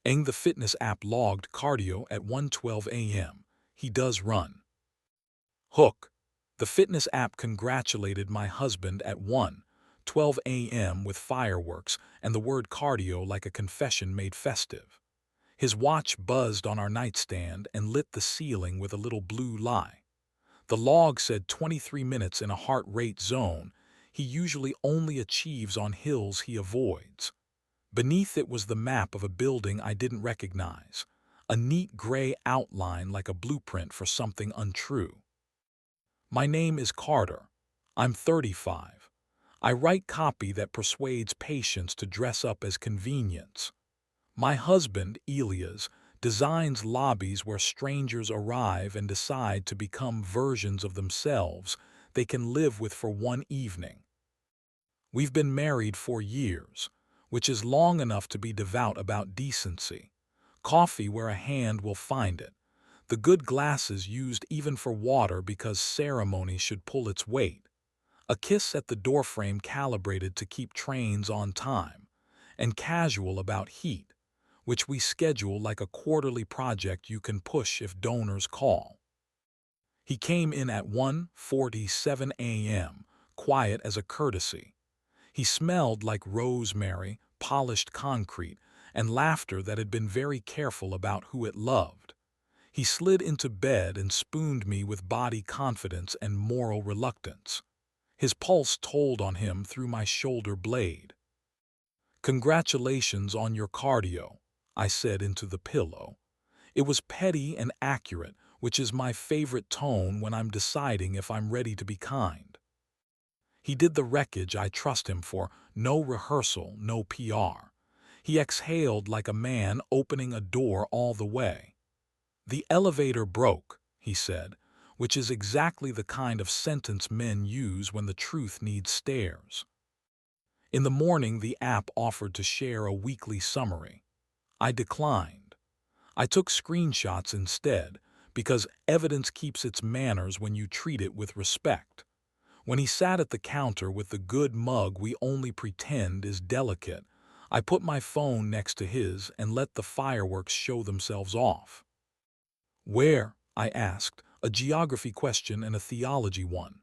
The fitness app logged cardio at 1:12 a.m. He does run. Hook. The fitness app congratulated my husband at 1:12 a.m. with fireworks and the word cardio like a confession made festive. His watch buzzed on our nightstand and lit the ceiling with a little blue lie. The log said 23 minutes in a heart rate zone he usually only achieves on hills he avoids. Beneath it was the map of a building I didn't recognize, a neat gray outline like a blueprint for something untrue. My name is Carter. I'm 35. I write copy that persuades patients to dress up as convenience. My husband, Elias, designs lobbies where strangers arrive and decide to become versions of themselves they can live with for one evening. We've been married 4 years, which is long enough to be devout about decency. Coffee where a hand will find it. The good glasses used even for water because ceremony should pull its weight. A kiss at the doorframe calibrated to keep trains on time. And casual about heat, which we schedule like a quarterly project you can push if donors call. He came in at 1:47 a.m., quiet as a courtesy. He smelled like rosemary, polished concrete, and laughter that had been very careful about who it loved. He slid into bed and spooned me with body confidence and moral reluctance. His pulse told on him through my shoulder blade. "Congratulations on your cardio," I said into the pillow. It was petty and accurate, which is my favorite tone when I'm deciding if I'm ready to be kind. He did the wreckage I trust him for, no rehearsal, no PR. He exhaled like a man opening a door all the way. "The elevator broke," he said, which is exactly the kind of sentence men use when the truth needs stairs. In the morning, the app offered to share a weekly summary. I declined. I took screenshots instead, because evidence keeps its manners when you treat it with respect. When he sat at the counter with the good mug we only pretend is delicate, I put my phone next to his and let the fireworks show themselves off. "Where?" I asked, a geography question and a theology one.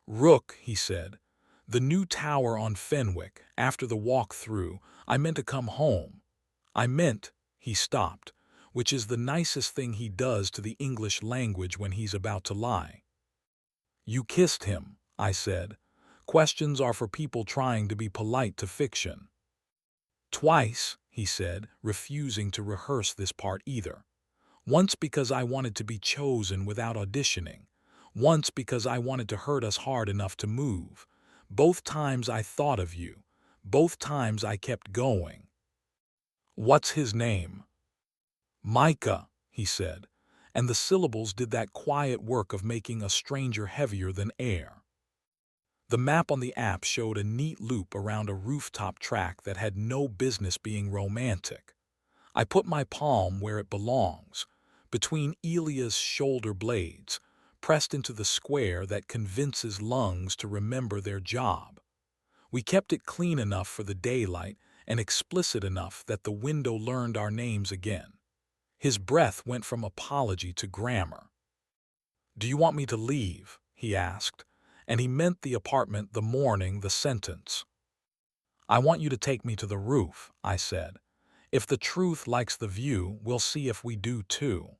"Rook," he said. "The new tower on Fenwick, after the walk through. I meant to come home." I meant, he stopped, which is the nicest thing he does to the English language when he's about to lie. "You kissed him," I said. "Questions are for people trying to be polite to fiction." "Twice," he said, refusing to rehearse this part either. "Once because I wanted to be chosen without auditioning. Once because I wanted to hurt us hard enough to move. Both times I thought of you. Both times I kept going." "What's his name?" "Micah," he said, and the syllables did that quiet work of making a stranger heavier than air. The map on the app showed a neat loop around a rooftop track that had no business being romantic. I put my palm where it belongs, between Elia's shoulder blades, pressed into the square that convinces lungs to remember their job. We kept it clean enough for the daylight and explicit enough that the window learned our names again. His breath went from apology to grammar. "Do you want me to leave?" he asked, and he meant the apartment, the morning, the sentence. "I want you to take me to the roof," I said. "If the truth likes the view, we'll see if we do too."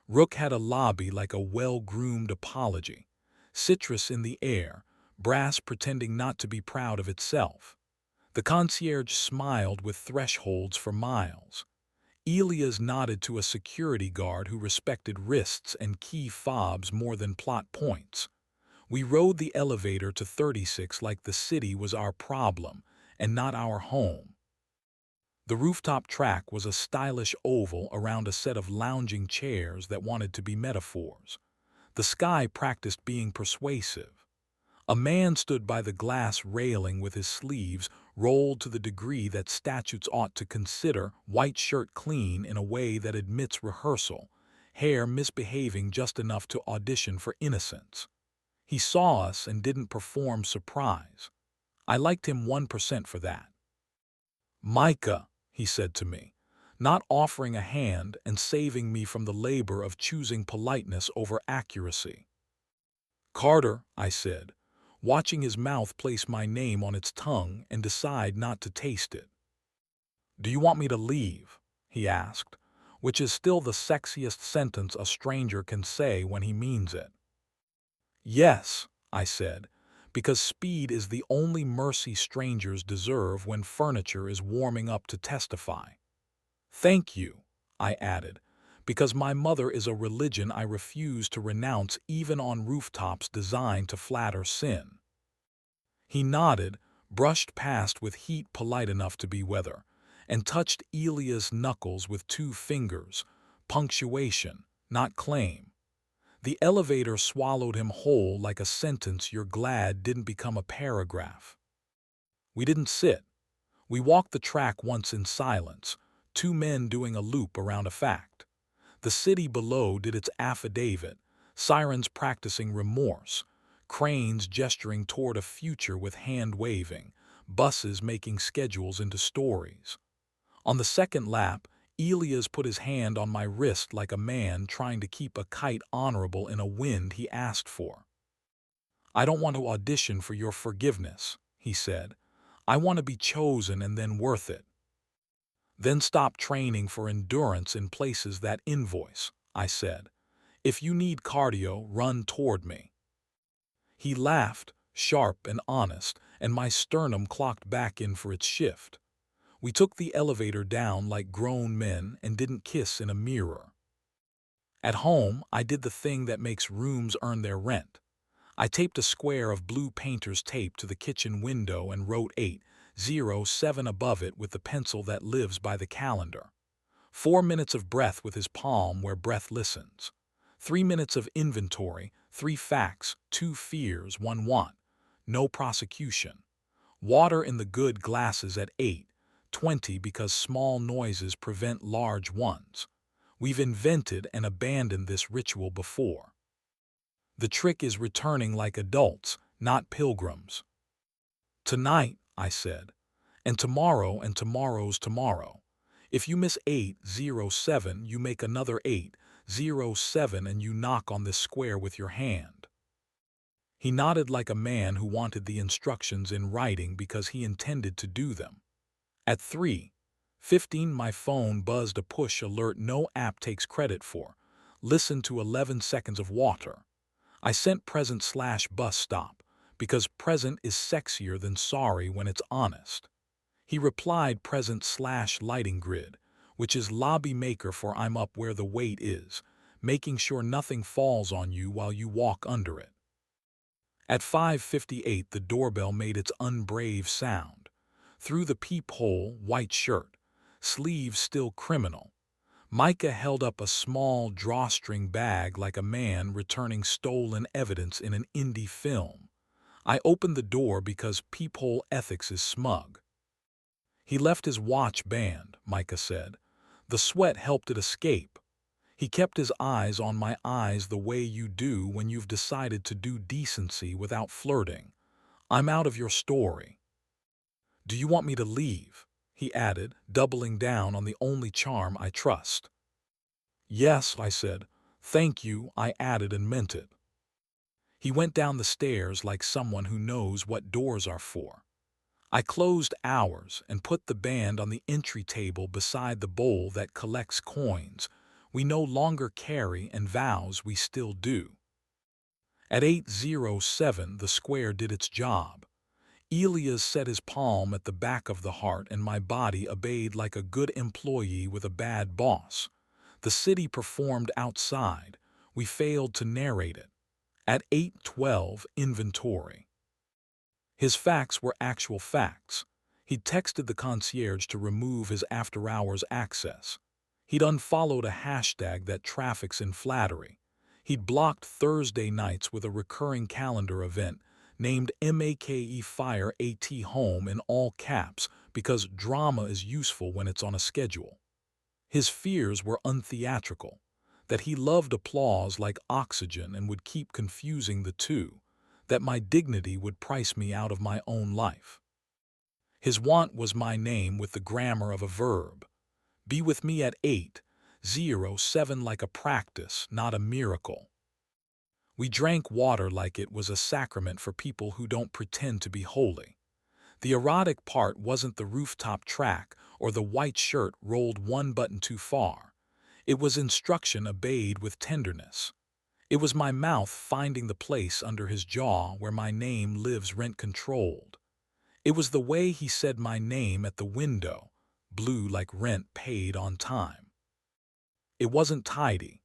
Rook had a lobby like a well-groomed apology, citrus in the air, brass pretending not to be proud of itself. The concierge smiled with thresholds for miles. Elias nodded to a security guard who respected wrists and key fobs more than plot points. We rode the elevator to 36 like the city was our problem and not our home. The rooftop track was a stylish oval around a set of lounging chairs that wanted to be metaphors. The sky practiced being persuasive. A man stood by the glass railing with his sleeves rolled to the degree that statutes ought to consider, white shirt clean in a way that admits rehearsal, hair misbehaving just enough to audition for innocence. He saw us and didn't perform surprise. I liked him 1% for that. "Micah," he said to me, not offering a hand and saving me from the labor of choosing politeness over accuracy. "Carter," I said, watching his mouth place my name on its tongue and decide not to taste it. "Do you want me to leave?" he asked, which is still the sexiest sentence a stranger can say when he means it. "Yes," I said, because speed is the only mercy strangers deserve when furniture is warming up to testify. "Thank you," I added, because my mother is a religion I refuse to renounce even on rooftops designed to flatter sin. He nodded, brushed past with heat polite enough to be weather, and touched Elia's knuckles with 2 fingers, punctuation, not claim. The elevator swallowed him whole like a sentence you're glad didn't become a paragraph. We didn't sit. We walked the track once in silence, 2 men doing a loop around a fact. The city below did its affidavit, sirens practicing remorse, cranes gesturing toward a future with hand-waving, buses making schedules into stories. On the second lap, Elias put his hand on my wrist like a man trying to keep a kite honorable in a wind he asked for. "I don't want to audition for your forgiveness," he said. "I want to be chosen and then worth it." "Then stop training for endurance in places that invoice," I said. "If you need cardio, run toward me." He laughed, sharp and honest, and my sternum clocked back in for its shift. We took the elevator down like grown men and didn't kiss in a mirror. At home, I did the thing that makes rooms earn their rent. I taped a square of blue painter's tape to the kitchen window and wrote 807 above it with the pencil that lives by the calendar. 4 minutes of breath with his palm where breath listens. 3 minutes of inventory, 3 facts, 2 fears, 1 want. No prosecution. Water in the good glasses at 8:20 because small noises prevent large ones. We've invented and abandoned this ritual before. The trick is returning like adults, not pilgrims. "Tonight," I said, "and tomorrow and tomorrow's tomorrow. If you miss 807, you make another 807 and you knock on this square with your hand." He nodded like a man who wanted the instructions in writing because he intended to do them. At 3:15, my phone buzzed a push alert no app takes credit for. Listen to 11 seconds of water. I sent present/bus stop because present is sexier than sorry when it's honest. He replied present/lighting grid, which is lobby maker for I'm up where the weight is, making sure nothing falls on you while you walk under it. At 5:58, the doorbell made its unbrave sound. Through the peephole, white shirt, sleeves still criminal. Micah held up a small drawstring bag like a man returning stolen evidence in an indie film. I opened the door because peephole ethics is smug. "He left his watch band," Micah said. "The sweat helped it escape. He kept his eyes on my eyes the way you do when you've decided to do decency without flirting. I'm out of your story." "Do you want me to leave?" he added, doubling down on the only charm I trust. "Yes," I said. "Thank you," I added and meant it. He went down the stairs like someone who knows what doors are for. I closed ours and put the band on the entry table beside the bowl that collects coins we no longer carry and vows we still do. At 8:07, the square did its job. Elias set his palm at the back of the heart and my body obeyed like a good employee with a bad boss. The city performed outside. We failed to narrate it. At 8:12, inventory. His facts were actual facts. He'd texted the concierge to remove his after-hours access. He'd unfollowed a hashtag that traffics in flattery. He'd blocked Thursday nights with a recurring calendar event named MAKE Fire AT Home in all caps because drama is useful when it's on a schedule. His fears were untheatrical, that he loved applause like oxygen and would keep confusing the two, that my dignity would price me out of my own life. His want was my name with the grammar of a verb. Be with me at 8:07 like a practice, not a miracle. We drank water like it was a sacrament for people who don't pretend to be holy. The erotic part wasn't the rooftop track or the white shirt rolled one button too far. It was instruction obeyed with tenderness. It was my mouth finding the place under his jaw where my name lives rent-controlled. It was the way he said my name at the window, blue like rent paid on time. It wasn't tidy.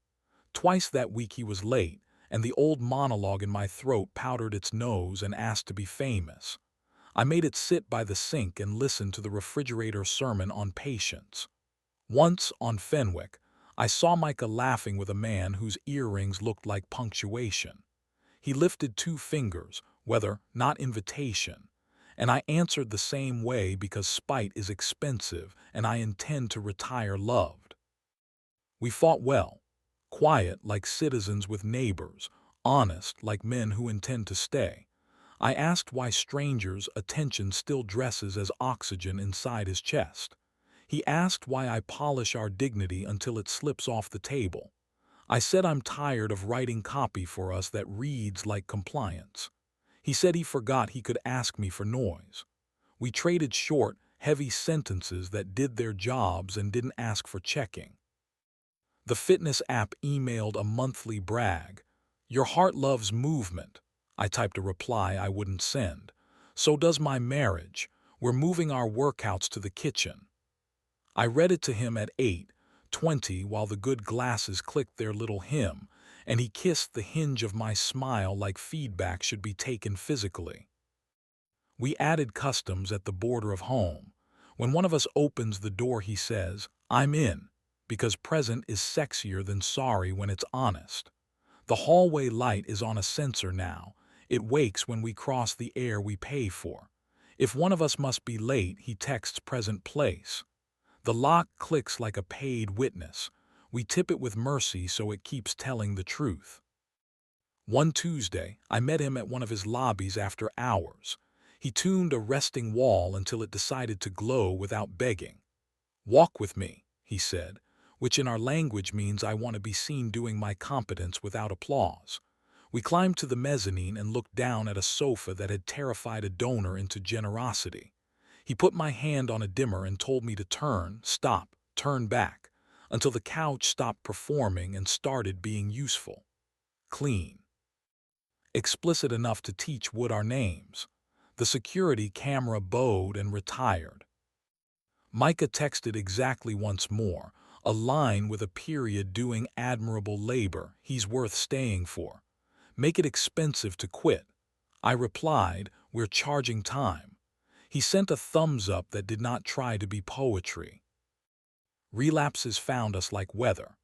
Twice that week he was late, and the old monologue in my throat powdered its nose and asked to be famous. I made it sit by the sink and listen to the refrigerator sermon on patience. Once, on Fenwick, I saw Micah laughing with a man whose earrings looked like punctuation. He lifted two fingers, whether not invitation, and I answered the same way because spite is expensive and I intend to retire loved. We fought well, quiet like citizens with neighbors, honest like men who intend to stay. I asked why strangers' attention still dresses as oxygen inside his chest. He asked why I polish our dignity until it slips off the table. I said I'm tired of writing copy for us that reads like compliance. He said he forgot he could ask me for noise. We traded short, heavy sentences that did their jobs and didn't ask for checking. The fitness app emailed a monthly brag. Your heart loves movement. I typed a reply I wouldn't send. So does my marriage. We're moving our workouts to the kitchen. I read it to him at 8:20 while the good glasses clicked their little hymn, and he kissed the hinge of my smile like feedback should be taken physically. We added customs at the border of home. When one of us opens the door, he says, I'm in, because present is sexier than sorry when it's honest. The hallway light is on a sensor now. It wakes when we cross the air we pay for. If one of us must be late, he texts present place. The lock clicks like a paid witness. We tip it with mercy so it keeps telling the truth. One Tuesday, I met him at one of his lobbies after hours. He tuned a resting wall until it decided to glow without begging. Walk with me, he said, which in our language means I want to be seen doing my competence without applause. We climbed to the mezzanine and looked down at a sofa that had terrified a donor into generosity. He put my hand on a dimmer and told me to stop, turn back, until the couch stopped performing and started being useful. Clean. Explicit enough to teach Wood our names. The security camera bowed and retired. Micah texted exactly once more, a line with a period doing admirable labor, he's worth staying for. Make it expensive to quit. I replied, we're charging time. He sent a thumbs up that did not try to be poetry. Relapses found us like weather.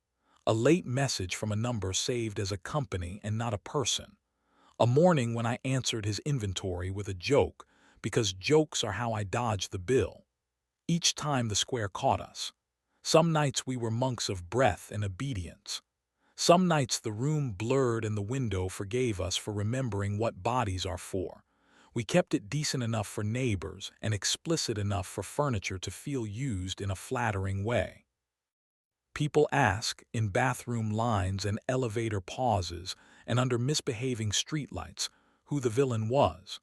A late message from a number saved as a company and not a person. A morning when I answered his inventory with a joke, because jokes are how I dodge the bill. Each time the square caught us. Some nights we were monks of breath and obedience. Some nights the room blurred and the window forgave us for remembering what bodies are for. We kept it decent enough for neighbors and explicit enough for furniture to feel used in a flattering way. People ask, in bathroom lines and elevator pauses and under misbehaving streetlights, who the villain was.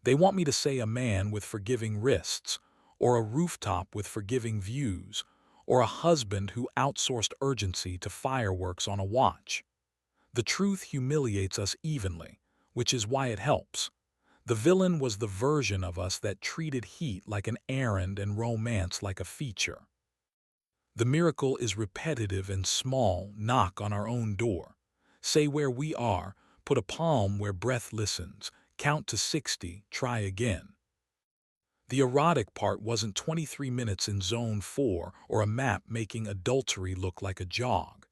They want me to say a man with forgiving wrists, or a rooftop with forgiving views, or a husband who outsourced urgency to fireworks on a watch. The truth humiliates us evenly, which is why it helps. The villain was the version of us that treated heat like an errand and romance like a feature. The miracle is repetitive and small. Knock on our own door. Say where we are, put a palm where breath listens, count to 60, try again. The erotic part wasn't 23 minutes in zone 4 or a map making adultery look like a jog.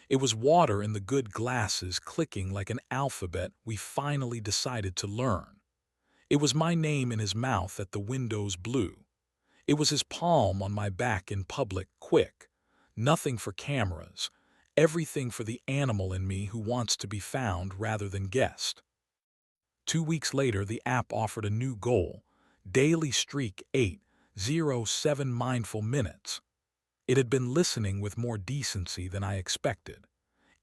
It was water in the good glasses clicking like an alphabet we finally decided to learn. It was my name in his mouth at the window's blue. It was his palm on my back in public, quick. Nothing for cameras. Everything for the animal in me who wants to be found rather than guessed. 2 weeks later, the app offered a new goal. Daily streak 8:07 mindful minutes. It had been listening with more decency than I expected.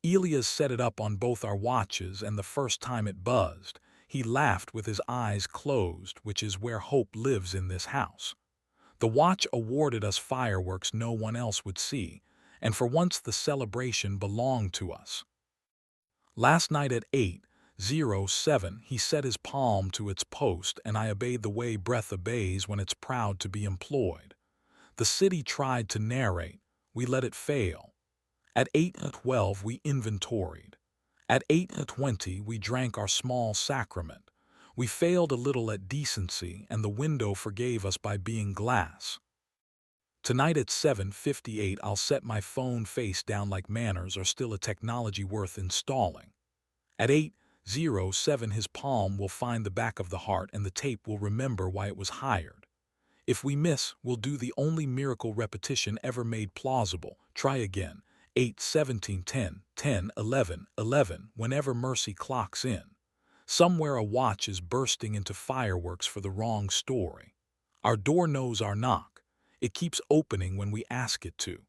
Elias set it up on both our watches, and the first time it buzzed, he laughed with his eyes closed, which is where hope lives in this house. The watch awarded us fireworks no one else would see, and for once the celebration belonged to us. Last night at 8:07 he set his palm to its post, and I obeyed the way breath obeys when it's proud to be employed. The city tried to narrate. We let it fail. At 8:12 we inventoried. At 8:20 we drank our small sacrament. We failed a little at decency, and the window forgave us by being glass. Tonight at 7:58 I'll set my phone face down like manners are still a technology worth installing. At 8:07 his palm will find the back of the heart, and the tape will remember why it was hired. If we miss, we'll do the only miracle repetition ever made plausible. Try again. 8:17, 10, 10, 11, 11, whenever mercy clocks in. Somewhere a watch is bursting into fireworks for the wrong story. Our door knows our knock. It keeps opening when we ask it to.